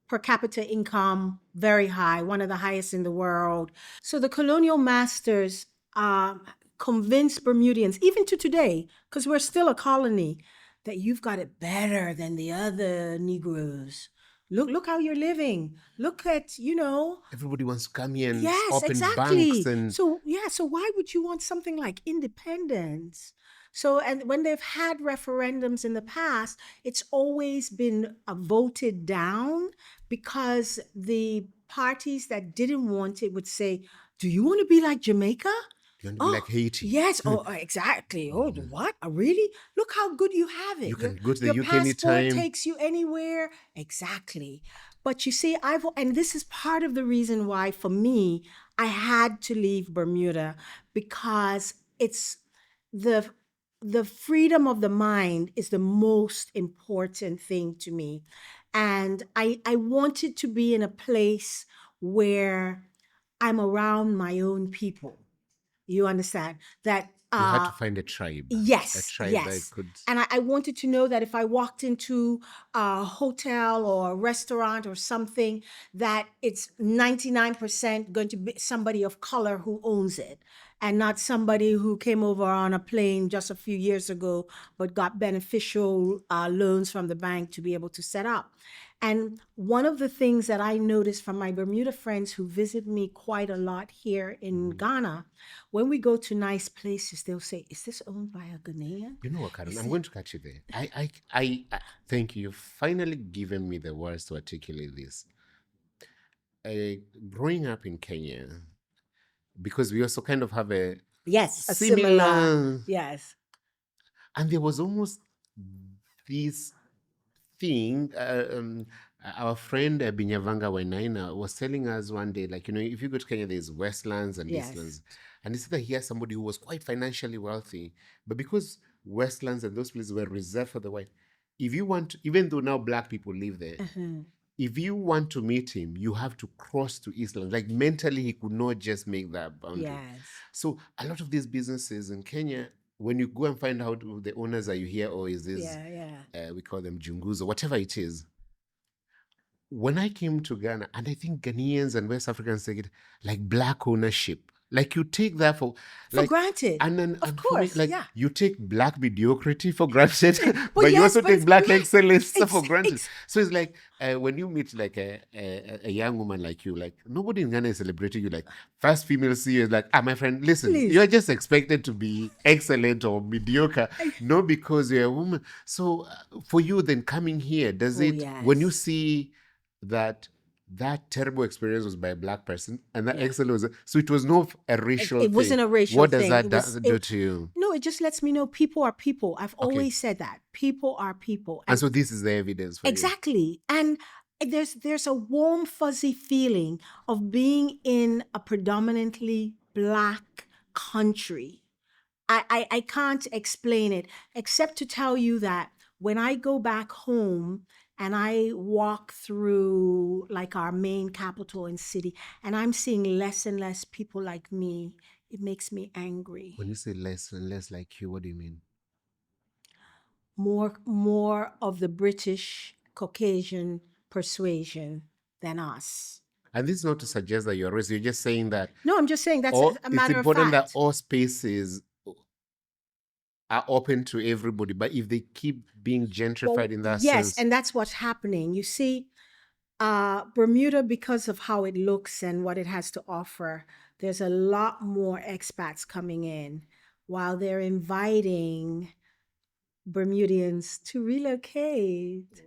per capita income very high, one of the highest in the world. So the colonial masters convinced Bermudians, even to today, because we're still a colony, that you've got it better than the other Negroes. Look how you're living. Look at, Everybody wants to come here and yes, open exactly. banks and So why would you want something like independence? So, and when they've had referendums in the past, it's always been voted down because the parties that didn't want it would say, "Do you want to be like Jamaica?" you want to be like Haiti. Yes. Oh, exactly. Oh, what? Really? Look how good you have it. You can go to the your UK passport anytime. takes you anywhere. Exactly. But you see, and this is part of the reason why, for me, I had to leave Bermuda, because it's the freedom of the mind is the most important thing to me. And I wanted to be in a place where I'm around my own people. You understand that? You had to find a tribe. Yes, A tribe that yes. could. And I wanted to know that if I walked into a hotel or a restaurant or something, that it's 99% going to be somebody of color who owns it, and not somebody who came over on a plane just a few years ago but got beneficial loans from the bank to be able to set up. And one of the things that I noticed from my Bermuda friends who visit me quite a lot here in Ghana, when we go to nice places, they'll say, "Is this owned by a Ghanaian?" You know what, Karen? I'm going to catch you there. I thank you. You've finally given me the words to articulate this. Growing up in Kenya, because we also kind of have a Yes, a similar, yes. and there was almost this thing. Our friend Binyavanga Wainaina was telling us one day, like, if you go to Kenya, there's Westlands and Yes. Eastlands. And he said that he has somebody who was quite financially wealthy, but because Westlands and those places were reserved for the white, if you want, even though now black people live there, if you want to meet him, you have to cross to Eastlands. Like mentally, he could not just make that boundary. Yes. So a lot of these businesses in Kenya, when you go and find out who the owners are, you here, or is this, we call them jungus or whatever it is. When I came to Ghana, and I think Ghanaians and West Africans take it like black ownership. Like you take that for granted. And then, Of and for me, course, like yeah. you take black mediocrity for granted, but you yes, also but take it's black black. excellence for granted. So it's like when you meet like a young woman like you, like nobody in Ghana is celebrating you. Like first female CEO is like, my friend, listen, Please. you're just expected to be excellent or mediocre, not because you're a woman. So for you, then coming here, does it when you yes. see that terrible experience was by a black person and that excellence was, so it was not a racial thing. It wasn't a racial What does thing. that do to you? No, it just lets me know people are people. I've always said that. People are people. And so this is the evidence for exactly. And there's a warm, fuzzy feeling of being in a predominantly black country. I can't explain it except to tell you that when I go back home and I walk through like our main capital and city, and I'm seeing less and less people like me, it makes me angry. When you say less and less like you, what do you mean? More of the British Caucasian persuasion than us. And this is not to suggest that you're racist. You're just saying that No, I'm just saying that's all, a it's matter of important that fact. all spaces are open to everybody. But if they keep being gentrified in that Yes, sense, and that's what's happening. You see, Bermuda, because of how it looks and what it has to offer, there's a lot more expats coming in while they're inviting Bermudians to relocate.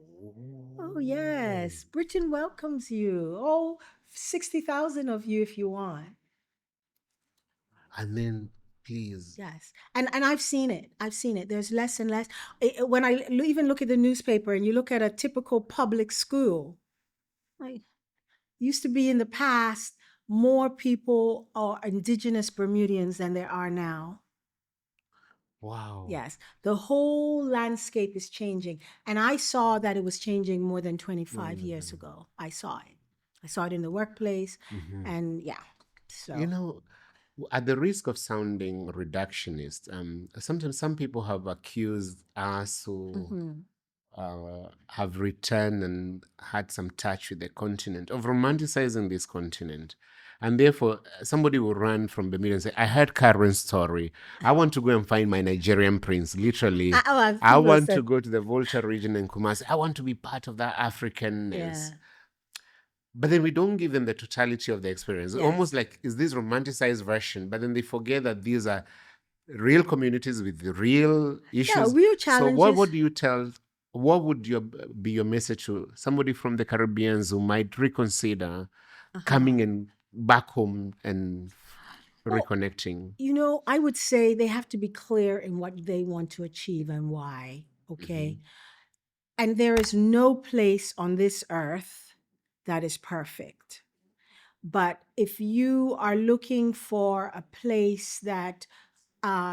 Oh, yes. Britain welcomes you. Oh, 60,000 of you if you want. and then please, Yes. And I've seen it. I've seen it. There's less and less. When I even look at the newspaper and you look at a typical public school, like, used to be in the past, more people are indigenous Bermudians than there are now. wow. Yes, the whole landscape is changing. And I saw that it was changing more than 25 years ago. I saw it. I saw it in the workplace. And yeah, so. You know, at the risk of sounding reductionist, sometimes some people have accused us who have returned and had some touch with the continent of romanticizing this continent. And therefore, somebody will run from Bermuda and say, I heard Karen's story. I want to go and find my Nigerian prince. Literally, I people want said- to go to the Volta region in Kumasi. I want to be part of that Africanness. Yeah. But then we don't give them the totality of the experience. Yes. Almost like, is this romanticized version? But then they forget that these are real communities with real issues. real So what challenges. would you tell, what would be your message to somebody from the Caribbeans who might reconsider coming and back home and reconnecting? You know, I would say they have to be clear in what they want to achieve and why. Okay. And there is no place on this earth that is perfect. But if you are looking for a place that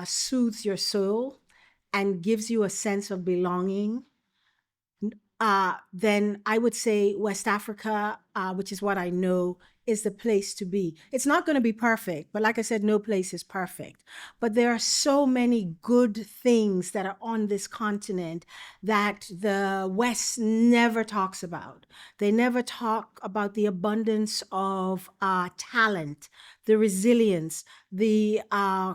soothes your soul and gives you a sense of belonging, then I would say West Africa, which is what I know, is the place to be. It's not going to be perfect, but like I said, no place is perfect. But there are so many good things that are on this continent that the West never talks about. They never talk about the abundance of talent, the resilience, the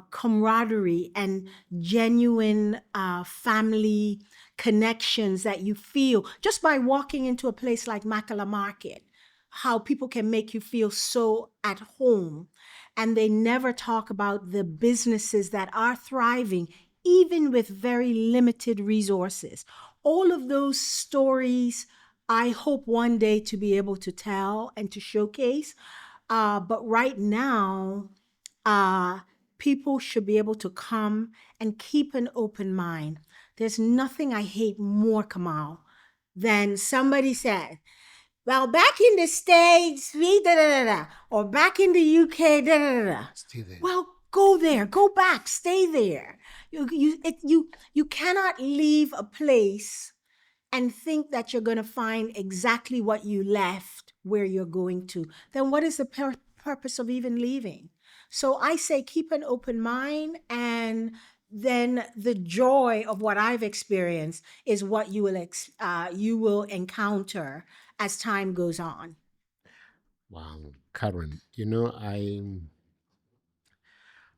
camaraderie, and genuine family connections that you feel just by walking into a place like Makala Market, how people can make you feel so at home. And they never talk about the businesses that are thriving, even with very limited resources. All of those stories, I hope one day to be able to tell and to showcase. But right now, people should be able to come and keep an open mind. There's nothing I hate more, Kamal, than somebody said, well, back in the States, we da da da da, or back in the UK, da da da da. Stay there. Well, go there, go back, stay there. You cannot leave a place and think that you're going to find exactly what you left where you're going to. Then what is the purpose of even leaving? So I say keep an open mind, and then the joy of what I've experienced is what you will encounter as time goes on. Wow, Karen, you know,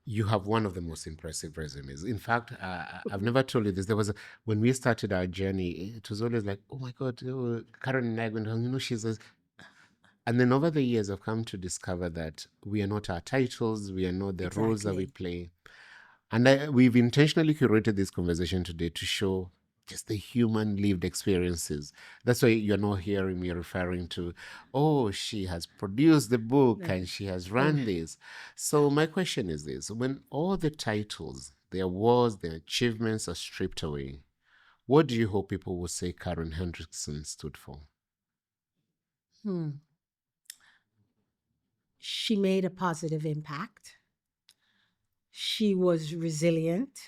you have one of the most impressive resumes. In fact, I've never told you this. When we started our journey, it was always like, oh my God, Karen and I went home, you know, she's a... And then over the years, I've come to discover that we are not our titles, we are not the roles that we play. And we've intentionally curated this conversation today to show just the human lived experiences. That's why you're not hearing me referring to, oh, she has produced the book and she has run this. So my question is this: when all the titles, the awards, the achievements are stripped away, what do you hope people will say Karen Hendrickson stood for? She made a positive impact. She was resilient.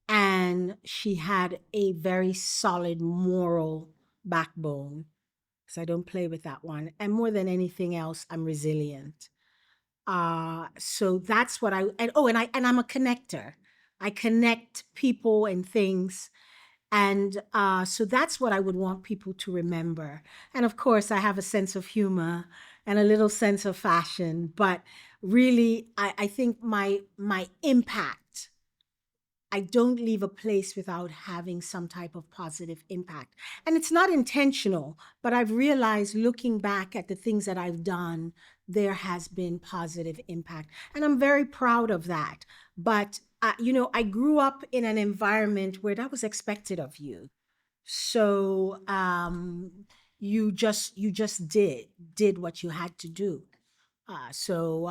And she had a very solid moral backbone, because I don't play with that one. And more than anything else, I'm resilient. So that's what I'm a connector. I connect people and things. And so that's what I would want people to remember. And of course, I have a sense of humor. and a little sense of fashion. But really, I think my impact, I don't leave a place without having some type of positive impact. And it's not intentional, but I've realized looking back at the things that I've done, there has been positive impact. And I'm very proud of that. But, I grew up in an environment where that was expected of you. So you just did what you had to do. So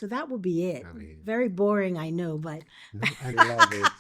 that would be it. I mean, Very boring, I know, but no, I love it.